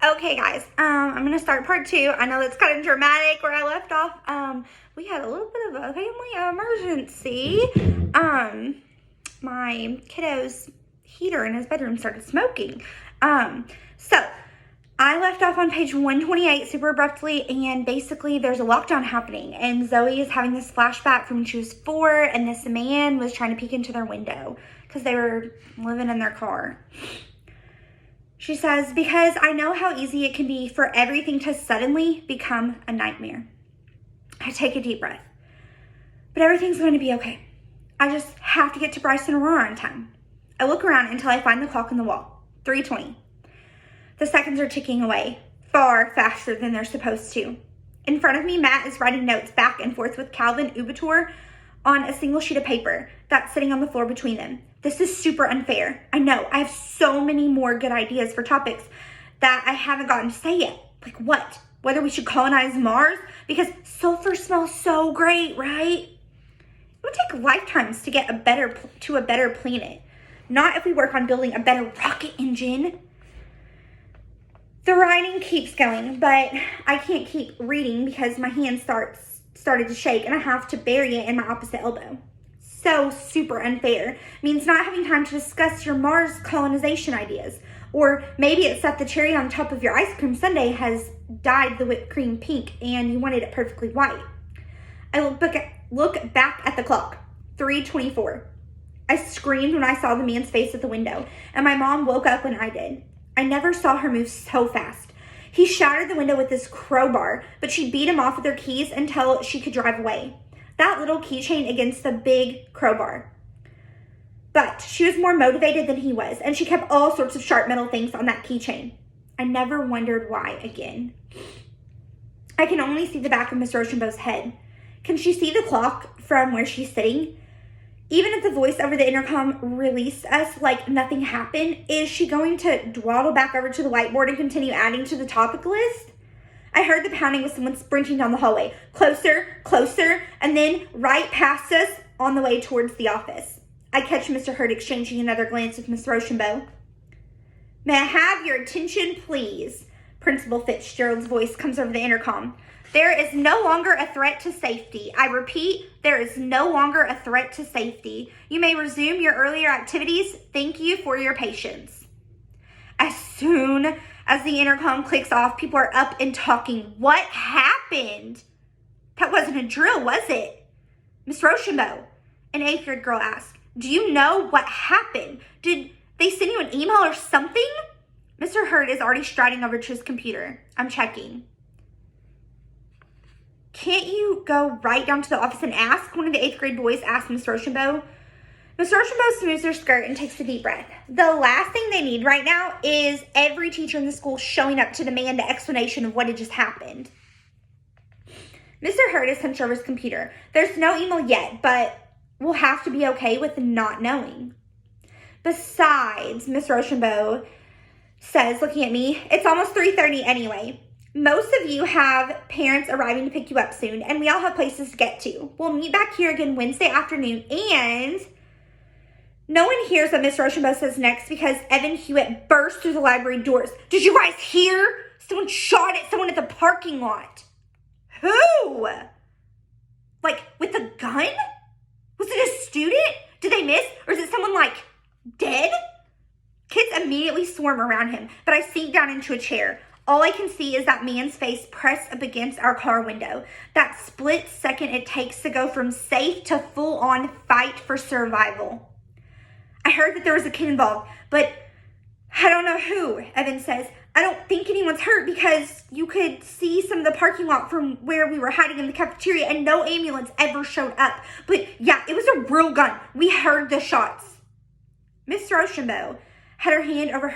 Okay, guys, I'm gonna start part two. I know that's kind of dramatic where I left off. We had a little bit of a family emergency. My kiddo's heater in his bedroom started smoking. So I left off on page 128 super abruptly, and basically there's a lockdown happening, and Zoe is having this flashback from when she was 4, and this man was trying to peek into their window because they were living in their car. She says, because I know how easy it can be for everything to suddenly become a nightmare. I take a deep breath. But everything's going to be okay. I just have to get to Bryce and Aurora on time. I look around until I find the clock on the wall. 3:20. The seconds are ticking away, far faster than they're supposed to. In front of me, Matt is writing notes back and forth with Calvin Ubator on a single sheet of paper that's sitting on the floor between them. This is super unfair. I know. I have so many more good ideas for topics that I haven't gotten to say yet. Like what? Whether we should colonize Mars? Because sulfur smells so great, right? It would take lifetimes to get to a better planet. Not if we work on building a better rocket engine. The writing keeps going, but I can't keep reading because my hand started to shake and I have to bury it in my opposite elbow. So super unfair. Means not having time to discuss your Mars colonization ideas. Or maybe it's that the cherry on top of your ice cream sundae has dyed the whipped cream pink and you wanted it perfectly white. I look back at the clock. 3:24. I screamed when I saw the man's face at the window, and my mom woke up when I did. I never saw her move so fast. He shattered the window with this crowbar, but she beat him off with her keys until she could drive away. That little keychain against the big crowbar. But she was more motivated than he was, and she kept all sorts of sharp metal things on that keychain. I never wondered why again. I can only see the back of Miss Rochambeau's head. Can she see the clock from where she's sitting? Even if the voice over the intercom released us like nothing happened, is she going to dawdle back over to the whiteboard and continue adding to the topic list? I heard the pounding with someone sprinting down the hallway. Closer, closer, and then right past us on the way towards the office. I catch Mr. Hurd exchanging another glance with Miss Rochambeau. May I have your attention, please? Principal Fitzgerald's voice comes over the intercom. There is no longer a threat to safety. I repeat, there is no longer a threat to safety. You may resume your earlier activities. Thank you for your patience. As soon as the intercom clicks off, people are up and talking. What happened? That wasn't a drill, was it? Miss Rochambeau, an 8th grade girl asked, do you know what happened? Did they send you an email or something? Mr. Hurd is already striding over to his computer. I'm checking. Can't you go right down to the office and ask? One of the 8th grade boys asked Miss Rochambeau. Miss Rochambeau smooths her skirt and takes a deep breath. The last thing they need right now is every teacher in the school showing up to demand an explanation of what had just happened. Mr. Hurd is hunched over his computer. There's no email yet, but we'll have to be okay with not knowing. Besides, Miss Rochambeau says, looking at me, it's almost 3:30 anyway. Most of you have parents arriving to pick you up soon, and we all have places to get to. We'll meet back here again Wednesday afternoon, and no one hears what Miss Rochambeau says next because Evan Hewitt burst through the library doors. Did you guys hear? Someone shot at someone at the parking lot. Who? Like, with a gun? Was it a student? Did they miss? Or is it someone, like, dead? Kids immediately swarm around him, but I sink down into a chair. All I can see is that man's face pressed up against our car window. That split second it takes to go from safe to full-on fight for survival. I heard that there was a kid involved, but I don't know who, Evan says. I don't think anyone's hurt because you could see some of the parking lot from where we were hiding in the cafeteria and no ambulance ever showed up. But yeah, it was a real gun. We heard the shots. Miss Rochambeau had her hand over her